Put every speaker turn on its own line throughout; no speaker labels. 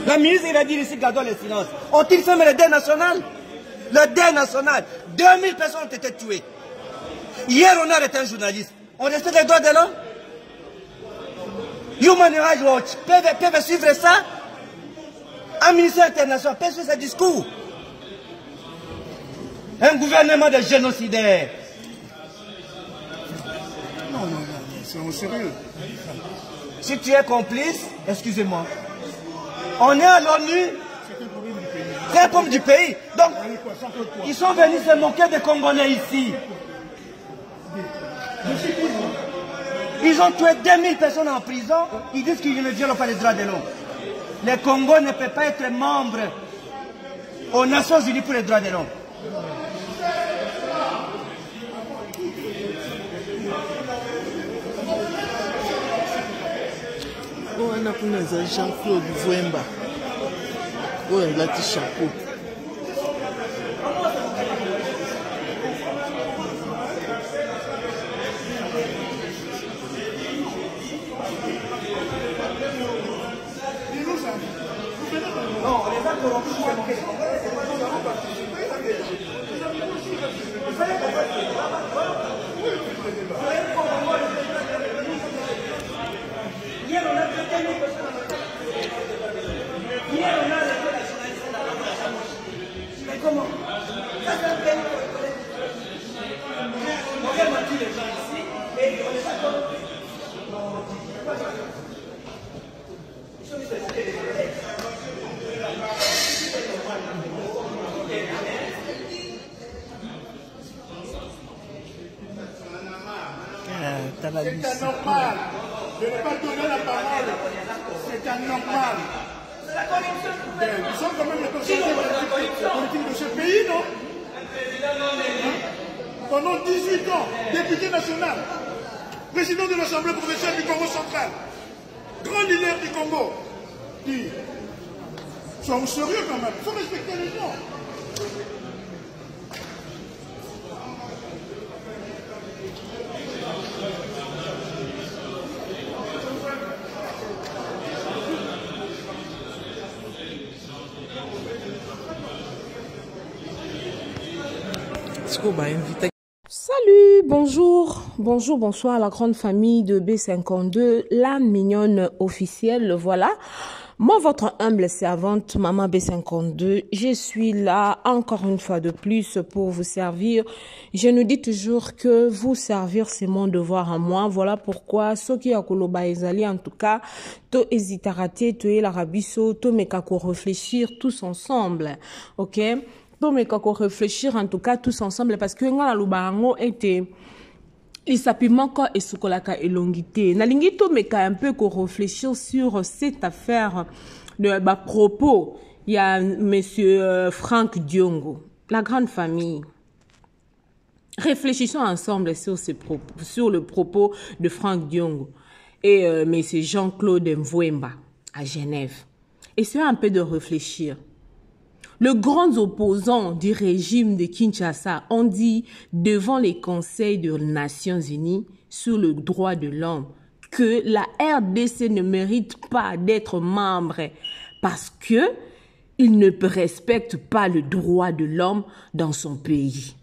La ministre, il a dit ici, gardons les silences. Ont-ils fermé le deuil national? Le deuil national. 2000 personnes ont été tuées. Hier, on a arrêté un journaliste. On respecte les droits de l'homme? Human Rights Watch peuvent suivre ça? Un ministère international peut suivre ce discours? Un gouvernement de génocidaires.
Non, c'est au sérieux.
Si tu es complice, excusez-moi. On est à l'ONU. C'est un problème du pays. Donc, ils sont venus se moquer des Congolais ici. Ils ont tué 2000 personnes en prison. Ils disent qu'ils ne violent pas les droits de l'homme. Les Congo ne peuvent pas être membres aux Nations Unies pour les droits de l'homme.
On a connu Jean-Claude Vouemba. Oh, il a dit chapeau.
Non, on les a corrompus. Hier, on a traité nos personnes. Hier, on a arrêté la journaliste de la Chambre. Mais comment? Ça, c'est un pays pour les collègues. On vient mentir les gens ici et on les a corrompus. Ils sont mis à citer les collègues.
C'est anormal. Je ne vais pas donner la parole. C'est anormal. Nous sommes quand même les personnalités politiques de ce pays, non? Pendant 18 ans, député national, président de l'Assemblée provinciale du Congo central, grand leader du Congo. Soyons sérieux quand même. Il faut respecter les gens.
Salut, bonjour, bonsoir à la grande famille de B52, la mignonne officielle, le voilà. Moi, votre humble servante, Maman B52, je suis là encore une fois de plus pour vous servir. Je nous dis toujours que vous servir, c'est mon devoir à moi. Voilà pourquoi, ceux qui a koloba ezali, en tout cas, to hesitarate, to elarabiso, to mekako réfléchir tous ensemble, ok? To mekako réfléchir en tout cas tous ensemble parce que nga la lubango était il s'appuie encore et sukolaka elongité. Nalingi to meka un peu qu'on réfléchir sur cette affaire de propos. Il y a monsieur Franck Diongo, la grande famille. Réfléchissons ensemble sur le propos de Franck Diongo et monsieur Jean-Claude Mvouemba à Genève. Essayons un peu de réfléchir. Les grands opposants du régime de Kinshasa ont dit devant les conseils des Nations Unies sur le droit de l'homme que la RDC ne mérite pas d'être membre parce que il ne respecte pas le droit de l'homme dans son pays.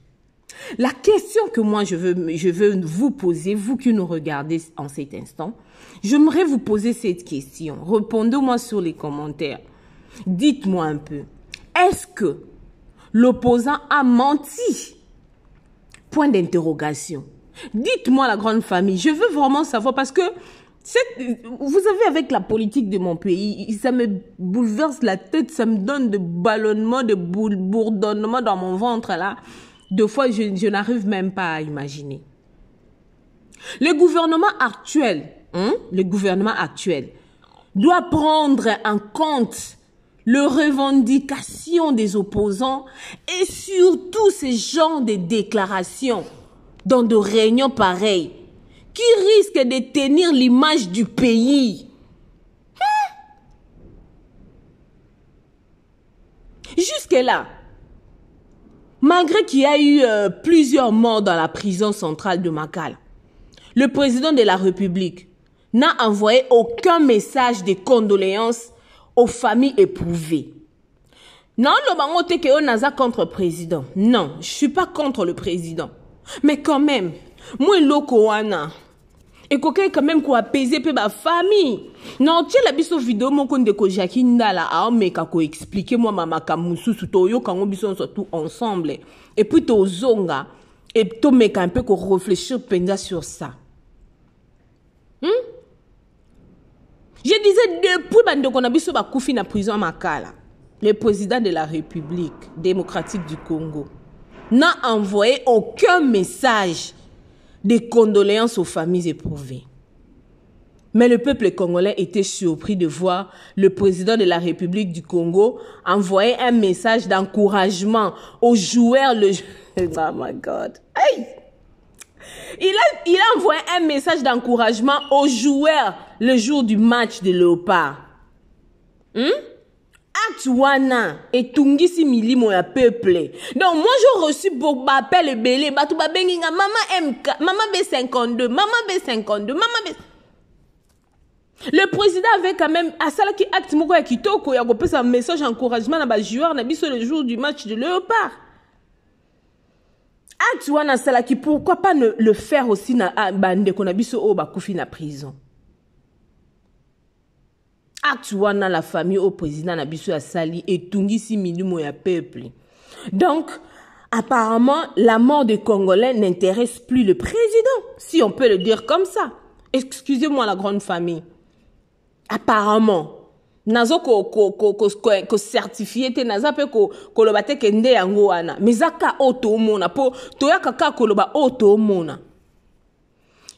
La question que moi je veux vous poser, vous qui nous regardez en cet instant, j'aimerais vous poser cette question. Répondez-moi sur les commentaires. Dites-moi un peu. Est-ce que l'opposant a menti? Point d'interrogation. Dites-moi la grande famille. Je veux vraiment savoir parce que vous savez, avec la politique de mon pays, ça me bouleverse la tête, ça me donne de ballonnements, de bourdonnements dans mon ventre là. Deux fois, je n'arrive même pas à imaginer. Le gouvernement actuel doit prendre en compte les revendications des opposants et surtout ces genres de déclarations dans de réunions pareilles qui risquent de tenir l'image du pays. Jusque-là, malgré qu'il y a eu plusieurs morts dans la prison centrale de Makala, le président de la République n'a envoyé aucun message de condoléances aux familles éprouvées. Non, le bangote que on a contre le président. Non, je suis pas contre le président. Mais quand même, moi loko wana. Et quelqu'un quand même quoi apaiser pe ma famille. Non, tu la biso vidéo mon konde ko Jakinda la a me ka ko expliquer moi mama kamusu to yo kango biso surtout ensemble. Et puis to zonga et to me ka un peu ko réfléchir penza sur ça. Je disais depuis bande qu'on a biso ba koufi na prison à Makala. Le président de la République démocratique du Congo n'a envoyé aucun message de condoléances aux familles éprouvées. Mais le peuple congolais était surpris de voir le président de la République du Congo envoyer un message d'encouragement aux joueurs. Oh my God! Hey! Il a envoyé un message d'encouragement aux joueurs le jour du match de Léopard. Atuana et Tungisi milimo ya peuple. Donc moi j'ai reçu beaucoup d'appels et belé, batu ba benginga maman MK, maman B52, maman B52, maman B. Le président avait quand même à ça qui acte moko ya kitoko ya kopesa un message d'encouragement na ba joueur na biso le jour du match de Léopard. Atuana sala qui pourquoi pas le faire aussi na bande ko na biso o ba kufi na prison. Actuellement la famille au président Nabiso a sali et tungisi milimo ya peuple. Donc, apparemment, la mort des Congolais n'intéresse plus le président, si on peut le dire comme ça. Excusez-moi la grande famille. Apparemment, nazo ko certifié te naza pe ko lo bate kende yango wana. Mezaka oto mona po toya kaka ko lo ba oto mona.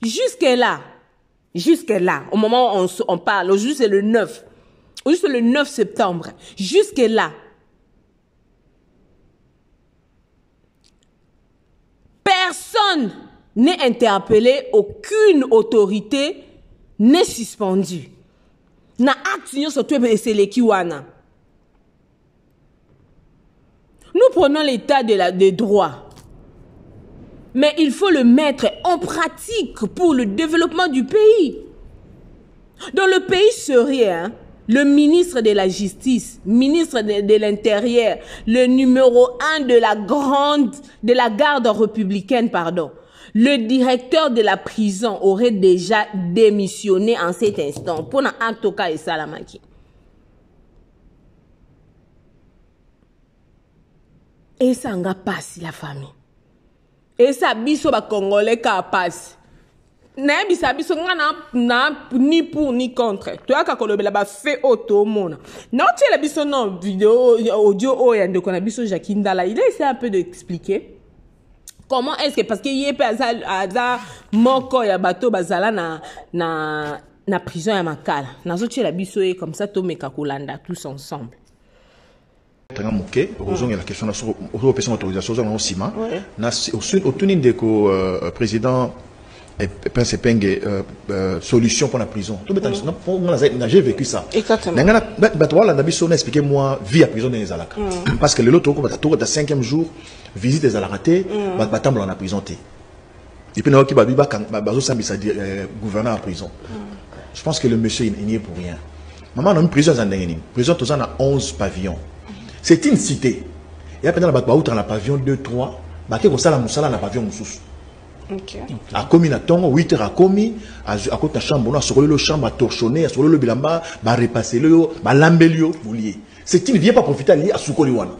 Jusque là, au moment où on parle, juste le 9, juste le 9 septembre, jusque là, personne n'est interpellé, aucune autorité n'est suspendue. Na action sur toi c'est l'équiwana. Nous prenons l'état de droit. Mais il faut le mettre en pratique pour le développement du pays. Dans le pays syrien, le ministre de la Justice, ministre de l'Intérieur, le numéro 1 de la garde républicaine, pardon, le directeur de la prison aurait déjà démissionné en cet instant pour un acte et Salamaki. Et ça n'a pas si la famille. Et ça biso ba Congolais ka passe. Na bisa biso na ni pour ni contre. Toi ka kolobela ba fait auto mona. Non tu la biso non vidéo audio o ya ndeko na biso Jakinda là, il a essayé un peu d'expliquer comment est-ce que parce que yé aza moko ya bato bazala na prison ya Makala. Nazo tu la biso e comme ça to meka kolanda tous ensemble.
Tanga moké, heureusement il y a la question de personne autorisation dans le ciment. Au tuning de président Prince Penge solution pour la prison. J'ai vécu ça.
Exactement.
Expliquez-moi vie à prison des Alaka. Parce que le lot au 5e jour visite des Alaraté, batamble en a prison. Et puis qui babiba bazo sambisa gouverneur en prison. Je pense que le monsieur il n'y est pour rien. Maman dans une prison prison tous en a 11 pavillons. C'est une cité. Et après, dans la pavillon 2, 3, il y a un pavillon moussous. A commis na tongo 8 heures a commis à côté de chambre on a sur le chambre à torchonner sur le bilamba ba repasser le ba lambelio boulier. C'est une vient pas profiter lié à Soukoliwana.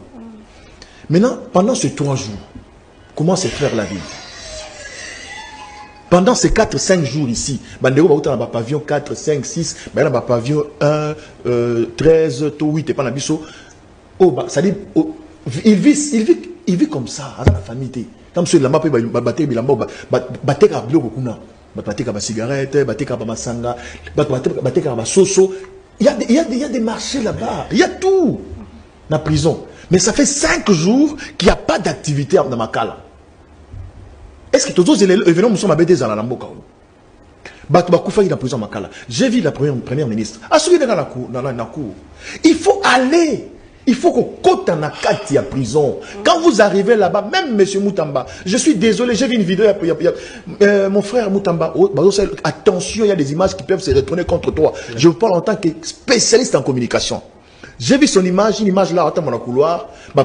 Maintenant pendant ces 3 jours comment se faire la vie? Pendant ces 4-5 jours ici, bandero ba uta na pavillon 4 5 6 ba na pavillon 1 13 to 8 et pas na biso. Oh, bah, ça dit, oh, il vit comme ça, avec la famille. Comme ceux là, il battait à bloc, battait à cigarette, battait à masanga, battait à soso. Il y a des marchés là-bas, il y a tout. Dans la prison. Mais ça fait 5 jours qu'il n'y a pas d'activité dans Makala. Est-ce que tous les événements nous sommes abétés dans la Lamboka? Bakoufa dans la prison Makala. J'ai vu la première ministre. Il faut aller. Il faut qu'on côte en akati à prison. Quand vous arrivez là-bas, même M. Moutamba, je suis désolé, j'ai vu une vidéo, mon frère Moutamba, attention, il y a des images qui peuvent se retourner contre toi. Je vous parle en tant que spécialiste en communication. J'ai vu son image, une image là, dans le couloir, il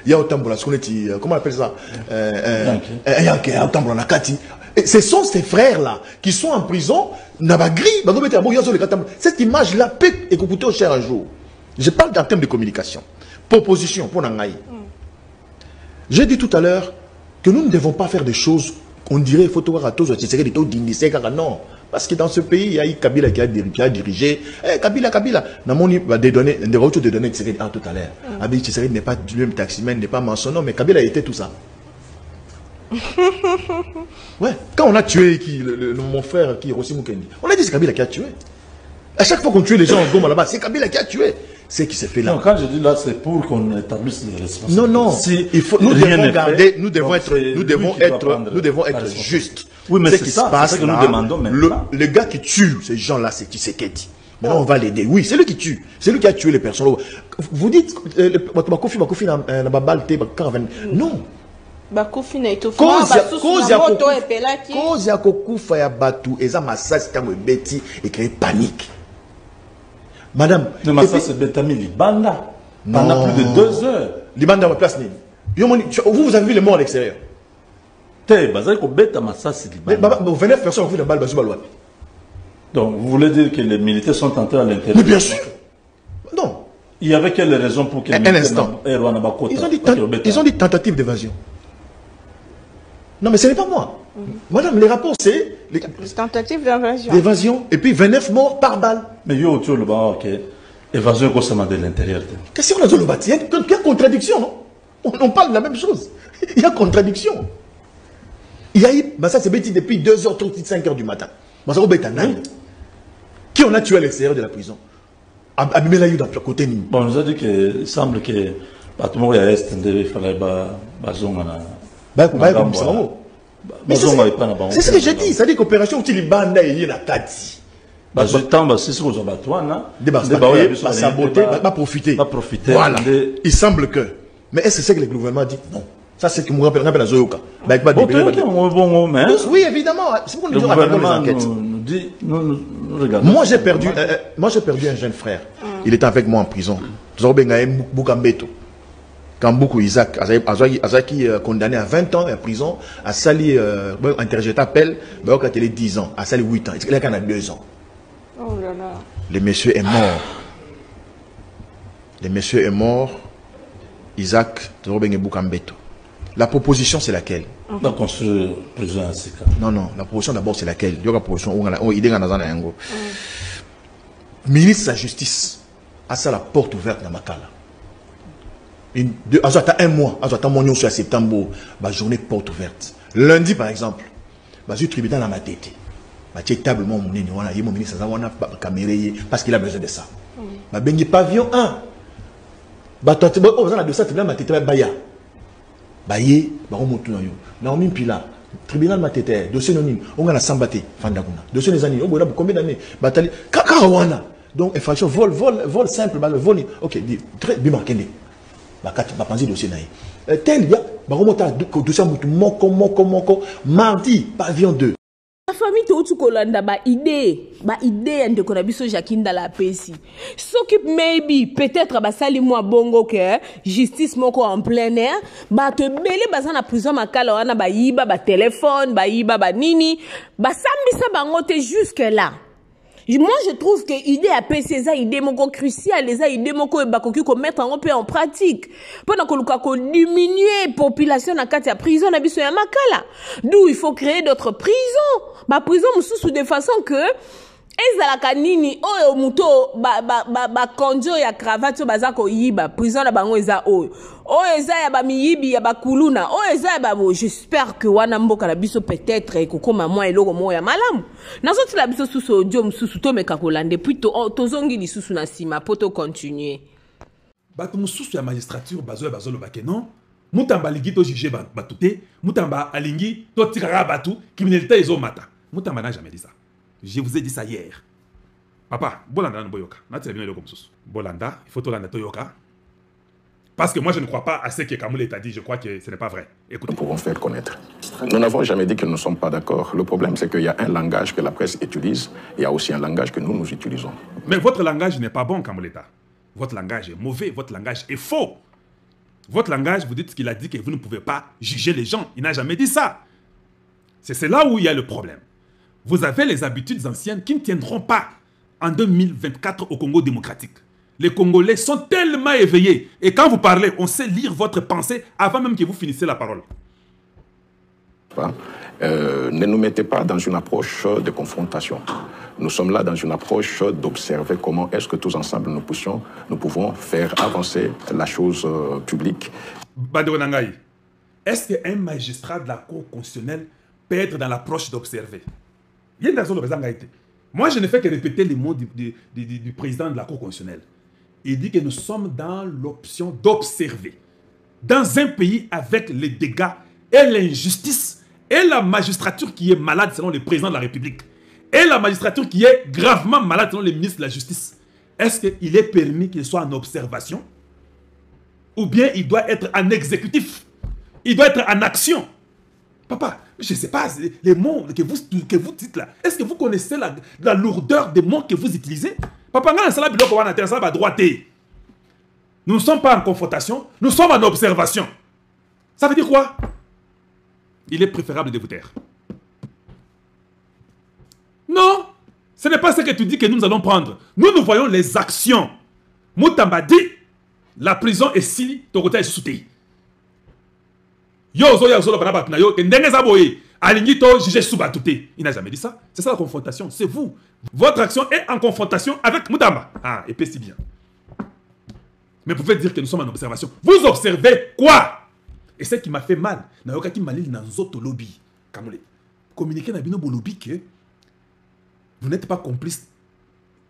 y a autant comment on appelle ça? Ce sont ces frères-là qui sont en prison, cette image-là peut écouter au cher un jour. Je parle en termes de communication. Proposition pour Nangaï. J'ai dit tout à l'heure que nous ne devons pas faire des choses qu'on dirait il faut tout voir à tous, non. Parce que dans ce pays, il y a eu Kabila qui a dirigé. Kabila, des données, des retours de données Tshisekedi tout à l'heure. Abi Tshisekedi n'est pas du même taximène, n'est pas mensonnant, mais Kabila était tout ça. Ouais, quand on a tué mon frère qui est Rossi Mukendi, on a dit c'est Kabila qui a tué. À chaque fois qu'on tue les gens en Goma là-bas, c'est Kabila qui a tué. C'est qui s'est fait là.
Non, quand je dis là, c'est pour qu'on établisse les responsabilités.
Non,
si
nous devons garder, nous devons être justes.
Oui, mais
c'est ce qui se passe
que nous
là,
demandons maintenant.
Le gars qui tue ces gens-là, c'est Tshisekedi. Maintenant, on va l'aider. Oui, c'est lui qui tue. C'est lui qui a tué les personnes. Vous dites, Bakofi n'a pas balté, non.
Bakofi n'a été
cause ya kokufa ya batu, eza masasi tango beti et créer panique. Madame,
le massacre c'est Betami Libanda. Pendant plus de 2 heures.
Libanda à place ni. Vous avez vu les morts à l'extérieur.
Donc
29 personnes ont vu la balle balle.
Donc vous voulez dire que les militaires sont entrés à l'intérieur?
Mais bien sûr. Non.
Il y avait quelle raison pour que les
militaires ils ont dit tentative d'évasion. Non mais ce n'est pas moi. Madame, les rapports c'est
tentative d'évasion.
D'évasion et puis 29 morts par balle.
Mais yo tu le bas OK. Évasion constamment de l'intérieur.
Qu'est-ce qu'on a dans le bâtiment? Il y a contradiction, non? On parle de la même chose. Il y a contradiction. Il y a eu, ça c'est bêtis depuis 2h30, 5h du matin. Qui on a tué à l'extérieur de la prison? Abimela Yuda, côté Nîmes.
Bon, on nous a dit qu'il semble que tout le monde est est, il fallait
c'est ce que j'ai dit, c'est-à-dire qu'opération où il y a eu la Kati. Profiter. Voilà. Il semble que. Mais est-ce que c'est que le gouvernement dit non? Ça, c'est que nous rappelle la Zoyoka. Oui, évidemment. C'est pour nous dire nous dit. Moi, j'ai perdu un jeune frère. Il était avec moi en prison. Quand beaucoup Isaac, Azaki condamné à 20 ans en prison, à Sali, interjeté appel, il a 10 ans, à Sali 8 ans. Il a 2 ans.
Oh là là.
Le monsieur est mort. Le monsieur est mort. Isaac, la proposition, c'est laquelle?
La construire prison ainsi.
Non, la proposition d'abord, c'est laquelle? Il y a la proposition où il est dans un ministre de la Justice a ça la porte ouverte dans Makala. Un mois, sur septembre, la journée porte ouverte. Lundi, par exemple, le tribunal a ma tête. Tablement, mon ministre parce qu'il a besoin de ça. Il pavillon 1. Tribunal matete, dossier anonyme, on a sambaté, fandaguna. Dossier des années, on a combien d'années? Bataille, kakawana. Donc, infraction, vol simple, vol. Ok, très bien marqué. Bapanzi dossier naï. Tel, il y a, dossier moko, mardi, pavillon 2.
La famille te kolanda ba idée ande ko na biso Jakinda la pesi. S'occupe maybe peut-être ba sali moi bongo que justice moko en plein air ba te belé ba na prison makala wana ba yiba ba téléphone ba yiba ba nini ba sambisa bango te jusque là. Moi, je trouve que l'idée à PC, c'est une idée cruciale, les idées qu'on mettre en pratique. Pendant qu'on diminue la population dans la prison, on a besoin de makala. D'où il faut créer d'autres prisons. Ma prison, sous de façon que, ezalaka nini oyo muto ba konjo ya cravate bazako yiba prison na bango eza oyo eza ya ba miyibi ya bakuluna oyo eza ya babo. J'espère que wana mboka na biso peut-être ekokoma mwa eloko mo ya malamu nazoti la biso susu audio mususu to meka kolande puis tozongi lisusu na sima poto continuer
bato mususu ya magistrature bazolo bake non mutamba alingi to juger batu te mutamba alingi to tikaka batu criminalité ezomata mutamba n'a jamais dit ça. Je vous ai dit ça hier. Papa, Bolanda no boyoka. Nati bien comme ça. Bolanda, il faut Tolanda toyoka. Parce que moi, je ne crois pas à ce que Kamole t'a dit. Je crois que ce n'est pas vrai. Écoutez.
Nous pouvons faire connaître. Nous n'avons jamais dit que nous ne sommes pas d'accord. Le problème, c'est qu'il y a un langage que la presse utilise et il y a aussi un langage que nous utilisons.
Mais votre langage n'est pas bon, Kamoleta. Votre langage est mauvais. Votre langage est faux. Votre langage, vous dites qu'il a dit que vous ne pouvez pas juger les gens. Il n'a jamais dit ça. C'est là où il y a le problème. Vous avez les habitudes anciennes qui ne tiendront pas en 2024 au Congo démocratique. Les Congolais sont tellement éveillés. Et quand vous parlez, on sait lire votre pensée avant même que vous finissiez la parole.
Ne nous mettez pas dans une approche de confrontation. Nous sommes là dans une approche d'observer comment est-ce que tous ensemble nous pouvons faire avancer la chose publique.
Bandeko Nangaï, est-ce qu'un magistrat de la Cour constitutionnelle peut être dans l'approche d'observer? Moi, je ne fais que répéter les mots du président de la Cour constitutionnelle. Il dit que nous sommes dans l'option d'observer. Dans un pays avec les dégâts et l'injustice et la magistrature qui est malade selon le président de la République et la magistrature qui est gravement malade selon le ministre de la Justice, est-ce qu'il est permis qu'il soit en observation? Ou bien il doit être en exécutif? Il doit être en action? Papa, je ne sais pas, les mots que vous dites là, est-ce que vous connaissez la lourdeur des mots que vous utilisez? Papa, nous ne sommes pas en confrontation, nous sommes en observation. Ça veut dire quoi? Il est préférable de vous taire. Non, ce n'est pas ce que tu dis que nous allons prendre. Nous voyons les actions. Moutamba dit, la prison est si ton côté est souté. Il n'a jamais dit ça. C'est ça la confrontation. C'est vous. Votre action est en confrontation avec Moutamba. Ah, et puis si bien. Mais vous pouvez dire que nous sommes en observation. Vous observez quoi? Et ce qui m'a fait mal, communiquer dans le lobby que vous n'êtes pas complice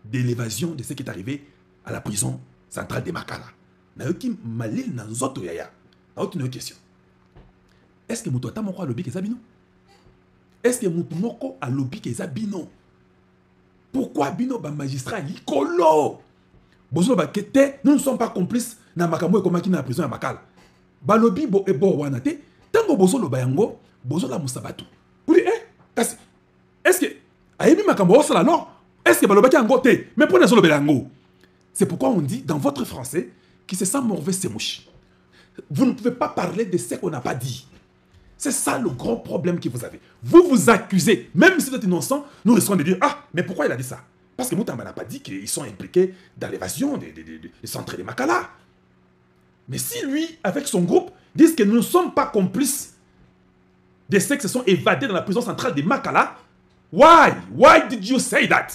de l'évasion de ce qui est arrivé à la prison centrale de Makala. Une question. Est-ce que Moutou a lobby que Zabino? Est-ce que Moutou a lobby que Zabino? Pourquoi Bino ba magistrat Licolo? Nous ne sommes pas complices dans Makambo et Komaki dans la prison à Makala. Ba lobby bo e bo wanate. Tango bozo lo bayango, bozo la musabatu. Pour dire, est-ce que Aïmi Makambo ça alors? Est-ce que Balobaki angote? Mais prenez le bayango. C'est pourquoi on dit dans votre français qui se sent mauvais c'est mouchi. Vous ne pouvez pas parler de ce qu'on n'a pas dit. C'est ça le grand problème que vous avez. Vous vous accusez, même si vous êtes innocent, nous risquons de dire, ah, mais pourquoi il a dit ça? Parce que Moutamba n'a pas dit qu'ils sont impliqués dans l'évasion des centres de Makala. Mais si lui, avec son groupe, disent que nous ne sommes pas complices des sectes qui se sont évadés dans la prison centrale de Makala, why? Why did you say that?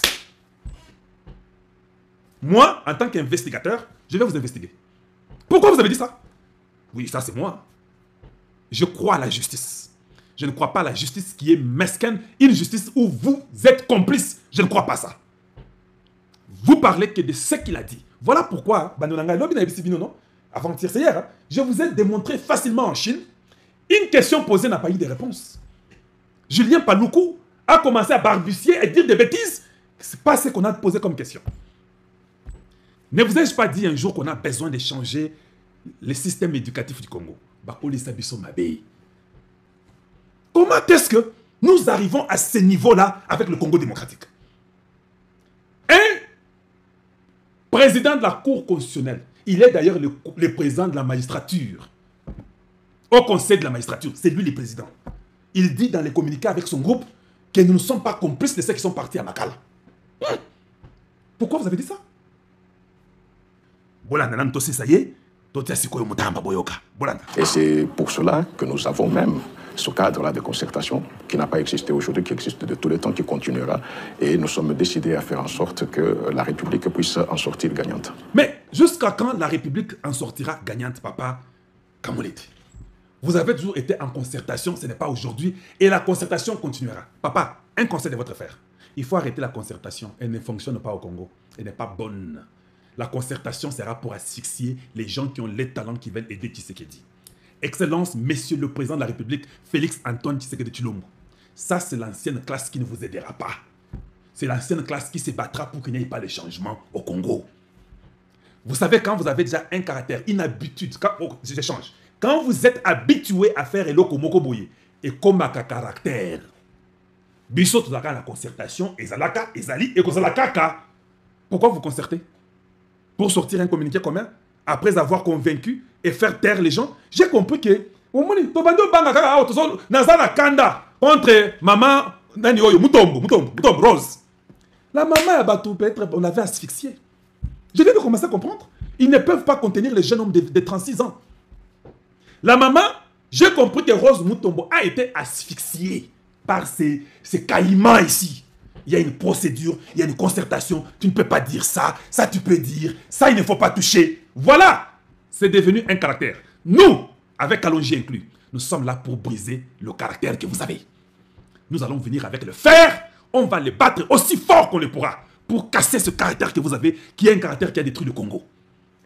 Moi, en tant qu'investigateur, je vais vous investiguer. Pourquoi vous avez dit ça? Oui, ça c'est moi. Je crois à la justice. Je ne crois pas à la justice qui est mesquine, une justice où vous êtes complice. Je ne crois pas ça. Vous parlez que de ce qu'il a dit. Voilà pourquoi, avant-hier, c'est hier, je vous ai démontré facilement en Chine, une question posée n'a pas eu de réponse. Julien Paloukou a commencé à balbutier et dire des bêtises. Ce n'est pas ce qu'on a posé comme question. Ne vous ai-je pas dit un jour qu'on a besoin de changer le système éducatif du Congo? Comment est-ce que nous arrivons à ce niveau-là avec le Congo démocratique? Un président de la Cour constitutionnelle, il est d'ailleurs le président de la magistrature, au conseil de la magistrature, c'est lui le président. Il dit dans les communiqués avec son groupe que nous ne sommes pas complices de ceux qui sont partis à Makala. Pourquoi vous avez dit ça? Ça y est.
Et c'est pour cela que nous avons même ce cadre-là de concertation qui n'a pas existé aujourd'hui, qui existe de tous les temps, qui continuera. Et nous sommes décidés à faire en sorte que la République puisse en sortir gagnante.
Mais jusqu'à quand la République en sortira gagnante, papa Kamolete? Vous avez toujours été en concertation, ce n'est pas aujourd'hui. Et la concertation continuera. Papa, un conseil de votre frère. Il faut arrêter la concertation. Elle ne fonctionne pas au Congo. Elle n'est pas bonne. La concertation sera pour asphyxier les gens qui ont les talents qui veulent aider Tshisekedi. Excellence, Monsieur le Président de la République, Félix Antoine Tshisekedi Tshilombo. Ça, c'est l'ancienne classe qui ne vous aidera pas. c'est l'ancienne classe qui se battra pour qu'il n'y ait pas de changement au Congo. Vous savez, quand vous avez déjà un caractère, une habitude, quand vous êtes habitué à faire eloko moko boye, et comme un caractère, biso tozaka la concertation, ezalaka, ezali, et kozalaka. Pourquoi vous concertez? Pour sortir un communiqué commun, après avoir convaincu et faire taire les gens. J'ai compris que, contre maman, Mutombo, Rose. La maman, peut-être, on l'avait asphyxié. Je viens de commencer à comprendre. Ils ne peuvent pas contenir les jeunes hommes de 36 ans. La maman, j'ai compris que Rose Mutombo a été asphyxiée par ces caïmans ici. Il y a une procédure, il y a une concertation. Tu ne peux pas dire ça, ça tu peux dire, ça il ne faut pas toucher. Voilà, c'est devenu un caractère. Nous, avec Kalonji inclus, nous sommes là pour briser le caractère que vous avez. Nous allons venir avec le fer, on va le battre aussi fort qu'on le pourra pour casser ce caractère que vous avez, qui est un caractère qui a détruit le Congo.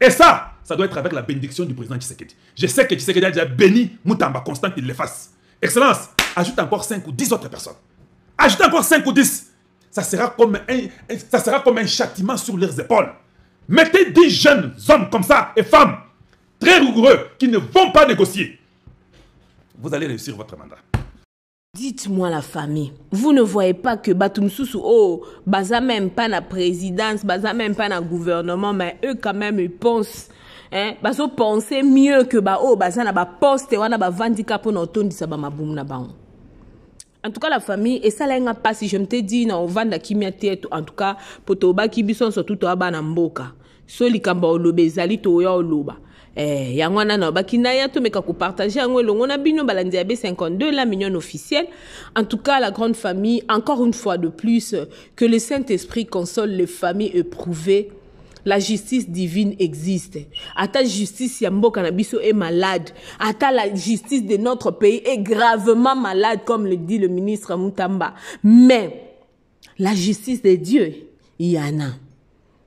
Et ça doit être avec la bénédiction du président Tshisekedi. Je sais que Tshisekedi a déjà béni Mutamba Constant qu'il le fasse. Excellence, ajoute encore 5 ou 10 autres personnes. Ajoute encore 5 ou 10. Ça sera comme un châtiment sur leurs épaules. Mettez 10 jeunes hommes comme ça et femmes, très rigoureux, qui ne vont pas négocier. Vous allez réussir votre mandat.
Dites-moi la famille, vous ne voyez pas que Batumsusu, baza même pas na présidence, baza même pas na gouvernement, mais eux quand même ils pensent, bazo penser mieux que baza na ba poste wana ba vandika pour n'entendre ça ba maboum na ba. En tout cas la famille et ça là pas si je me te dis na ovanda kimia tête en tout cas potoba kibison surtout to abana mboka. So likamba olobezali to ya oloba. Yangwana na bakinaya to meka ko partager yango longo na bino balandi ya B52 la mignon officielle. En tout cas la grande famille encore une fois de plus que le Saint-Esprit console les familles éprouvées. La justice divine existe. Ata justice ya mboka na biso est malade. Ata la justice de notre pays est gravement malade comme le dit le ministre Mutamba. Mais la justice de Dieu, il y en a.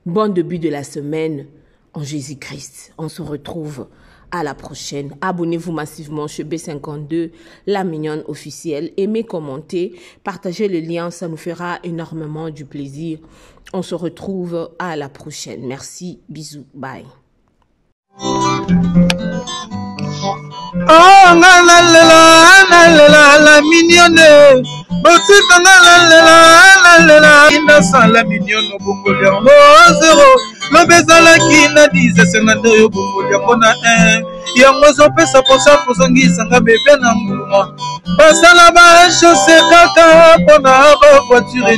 Bon début de la semaine en Jésus-Christ. On se retrouve à la prochaine. Abonnez-vous massivement chez B52, la mignonne officielle. Aimez, commentez, partagez le lien, ça nous fera énormément du plaisir. On se retrouve à la prochaine. Merci, bisous, bye.
Oh, la mignonne. La mignonne zéro. Lobezala qui na 10 senando yo bongolia kona 1 yango zo pesa posa kozongisa nga bebe na mbuma basala ba chaussée kaka pona ba voiture